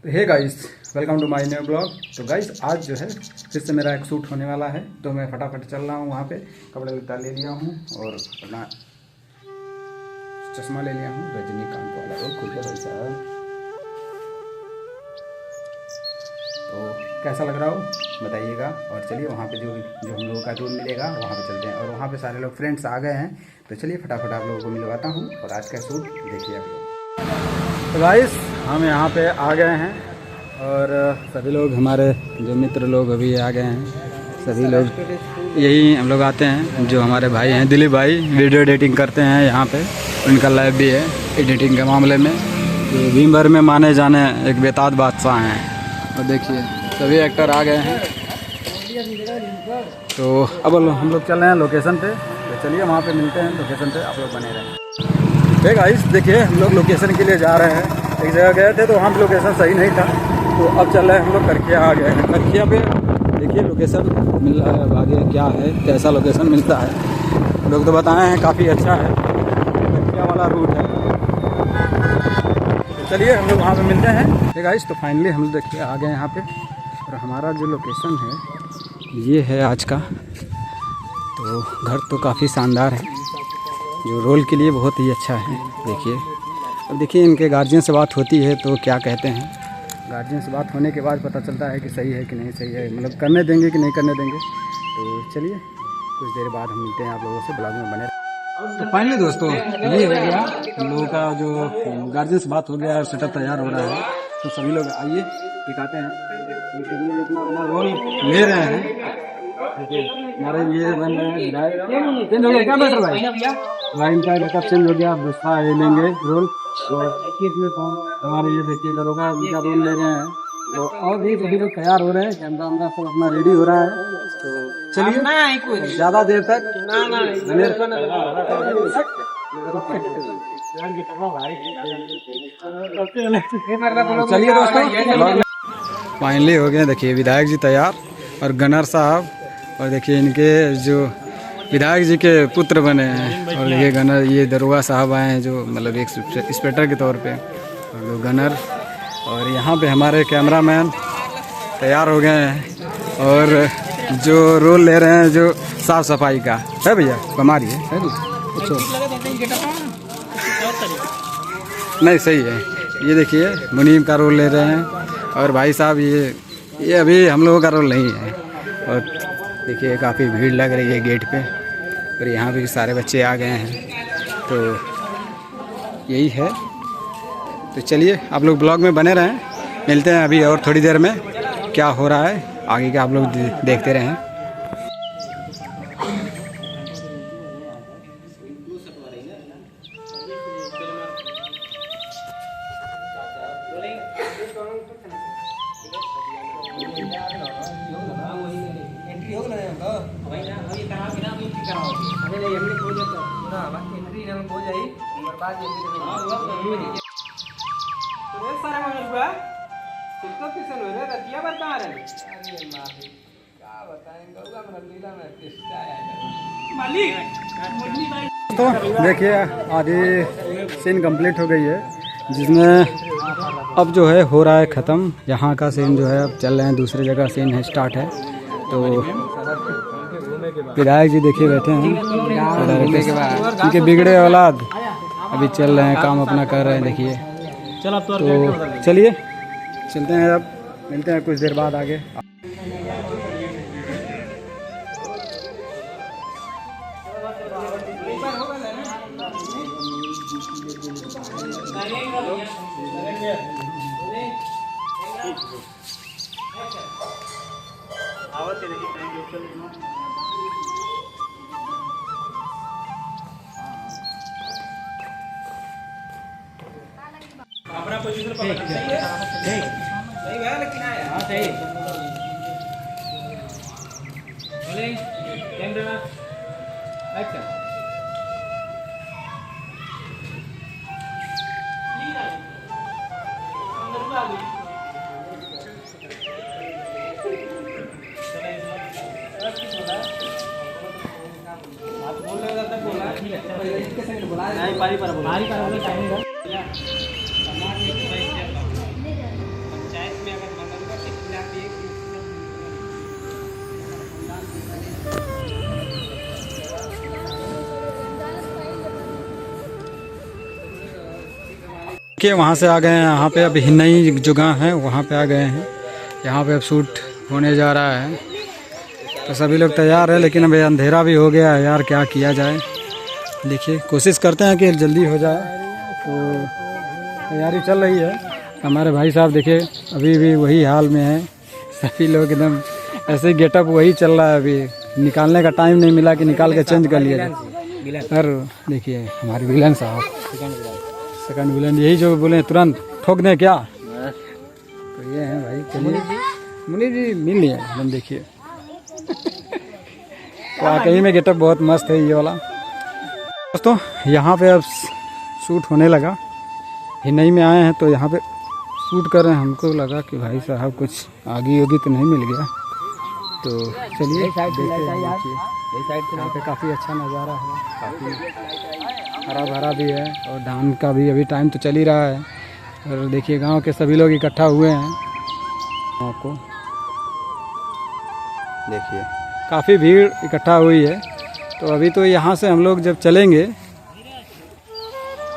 Hey guys, welcome to my new blog. तो guys आज जो है फिर से मेरा एक शूट होने वाला है, तो मैं फटाफट चल रहा हूँ वहाँ पे। कपड़े उतार ले लिया हूँ और अपना चश्मा ले लिया हूँ रजनीकांत वाला। वो खुल गया भाई साहब। तो कैसा लग रहा हो बताइएगा। और चलिए वहाँ पे जो हम लोगों का रूम मिलेगा वहाँ पे चलते हैं। और वहाँ पे सारे लोग फ्रेंड्स आ गए हैं, तो चलिए फटाफट आप लोगों को मिलवाता हूँ और आज का शूट देखिए आप लोग। तो गाइस हम यहाँ पे आ गए हैं और सभी लोग हमारे जो मित्र लोग अभी आ गए हैं। सभी लोग यही हम लोग आते हैं, जो हमारे भाई हैं दिलीप भाई वीडियो एडिटिंग करते हैं यहाँ पे। उनका लैब भी है एडिटिंग के मामले में। तो भीम भर में माने जाने एक बेताज बादशाह हैं। और देखिए सभी एक्टर आ गए हैं। तो अब हम लोग चल रहे हैं लोकेशन पे। तो चलिए वहाँ पे मिलते हैं लोकेशन पे, आप लोग बने रहें। ठीक गाइस देखिए हम लोग लोकेशन के लिए जा रहे हैं। एक जगह गए थे तो वहाँ पे लोकेशन सही नहीं था, तो अब चल रहे हैं हम लोग करखिया आ गए हैं। करखिया पे देखिए लोकेशन मिल रहा है, आगे क्या है कैसा लोकेशन मिलता है। लोग तो बताए हैं काफ़ी अच्छा है, करखिया वाला रूट है। तो चलिए हम लोग वहाँ पे मिलते हैं। ठीक गाइस तो फाइनली हम लोग देखिए आ गए यहाँ पे। और हमारा जो लोकेशन है ये है आज का। तो घर तो काफ़ी शानदार है, जो रोल के लिए बहुत ही अच्छा है। देखिए अब देखिए इनके गार्जियन से बात होती है तो क्या कहते हैं। गार्जियन से बात होने के बाद पता चलता है कि सही है कि नहीं सही है, मतलब करने देंगे कि नहीं करने देंगे। तो चलिए कुछ देर बाद हम मिलते हैं आप लोगों से, ब्लॉग में बने। तो फाइनली दोस्तों ये हो गया हम लोगों का, जो गार्जियन से बात हो गया और सेटअप तैयार हो रहा है। तो सभी लोग आइए दिखाते हैं, अपना रोल ले रहे हैं। हमारे ये बन रहे हैं चेंज हो गया, क्या बेटर भाई लाइन का मेकअप चेंज हो गया। आप दूसरा ये लेंगे रोल। तो हमारे ये देखिए दरोगा उनका रोल ले रहे हैं। तो और भी सभी लोग तैयार हो रहे हैं, कैमरा वैमरा सब अपना रेडी हो रहा है। तो चलिए ज़्यादा देर तक चलिए दोस्तों। फाइनली हो गए देखिए विधायक जी तैयार और गनर साहब। और देखिए इनके जो विधायक जी के पुत्र बने हैं। और ये गनर ये दरोगा साहब आए हैं, जो मतलब एक इंस्पेक्टर के तौर पे। और जो गनर और यहाँ पे हमारे कैमरामैन तैयार हो गए हैं। और जो रोल ले रहे हैं जो साफ सफाई का है भैया हमारी है नहीं सही है। ये देखिए मुनीम का रोल ले रहे हैं। और भाई साहब ये अभी हम लोगों का रोल नहीं है। और देखिए काफ़ी भीड़ लग रही है गेट पे। और यहाँ पे भी सारे बच्चे आ गए हैं। तो यही है। तो चलिए आप लोग ब्लॉग में बने रहें, मिलते हैं अभी और थोड़ी देर में। क्या हो रहा है आगे का आप लोग देखते रहें। तो देखिए आधी सीन कंप्लीट हो गई है, जिसमें अब जो है हो रहा है ख़त्म। यहाँ का सीन जो है अब चल रहे हैं, दूसरी जगह सीन है स्टार्ट है। तो विधायक जी देखिए बैठे हैं, उनके बिगड़े औलाद अभी चल रहे हैं, काम अपना कर रहे हैं। देखिए तो चलिए चलते हैं, अब मिलते हैं कुछ देर बाद आगे। अपना पोजीशन पकड़ सही है लेकिन हां सही बोले कैमरा एक्शन अंदर आ गई आप बोल रहे थे बोला ठीक है इसके सेकंड बोला नहीं पारी पर बोला टाइम कि वहाँ से आ गए हैं, यहाँ पे अभी नई जगह है वहाँ पे आ गए हैं। यहाँ पे अब शूट होने जा रहा है, तो सभी लोग तैयार है, लेकिन अभी अंधेरा भी हो गया है यार, क्या किया जाए। देखिए कोशिश करते हैं कि जल्दी हो जाए। तो तैयारी चल रही है। हमारे भाई साहब देखिए अभी भी वही हाल में है, सभी लोग एकदम ऐसे ही गेटअप वही चल रहा है। अभी निकालने का टाइम नहीं मिला कि निकाल के चेंज कर लिया जाए। और देखिए हमारे विलन साहब, सेकंड विलन, यही जो बोले तुरंत ठोक दें क्या, तो ये हैं भाई। चलिए मुनीर जी मिल लिया एकदम, देखिए वाकई में गेटअप बहुत मस्त है ये वाला। दोस्तों यहाँ पे अब शूट होने लगा, हिन्नई में आए हैं तो यहाँ पे शूट कर रहे हैं। हमको लगा कि भाई साहब कुछ आगे होगी तो नहीं मिल गया, तो चलिए यहाँ पे काफ़ी अच्छा नज़ारा है, काफ़ी हरा भरा भी है, और धान का भी अभी टाइम तो चल ही रहा है। और देखिए गांव के सभी लोग इकट्ठा हुए हैं। आपको देखिए काफ़ी भीड़ इकट्ठा हुई है। तो अभी तो यहाँ से हम लोग जब चलेंगे,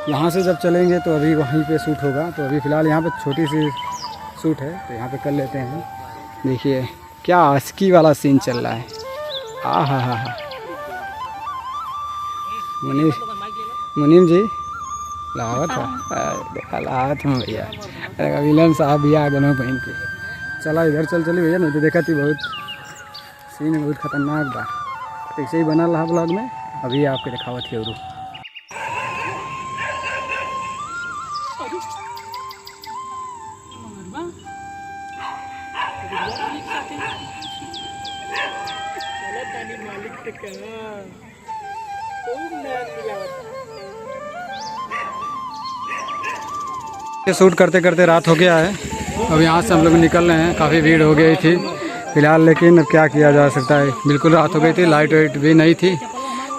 यहाँ से जब चलेंगे तो अभी वहीं पे शूट होगा। तो अभी फ़िलहाल यहाँ पे छोटी सी शूट है, तो यहाँ पे कर लेते हैं। देखिए क्या आस्की वाला सीन चल रहा है। हा मुनीम जी लावत है, लावत हूँ भैया। अरे विलन साहब भी आ गए पहन के। चला इधर चलिए भैया, नहीं तो देखा थी बहुत सीन बहुत खतरनाक बा। तो ऐसे ही बना रहा ब्लॉग में, अभी आपके दिखावत थी। और शूट करते करते रात हो गया है। अब यहाँ से हम लोग निकल रहे हैं, काफ़ी भीड़ हो गई थी फ़िलहाल, लेकिन अब क्या किया जा सकता है, बिल्कुल रात हो गई थी, लाइट वाइट भी नहीं थी,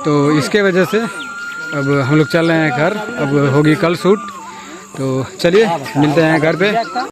तो इसके वजह से अब हम लोग चल रहे हैं घर। अब होगी कल शूट, तो चलिए मिलते हैं घर पे।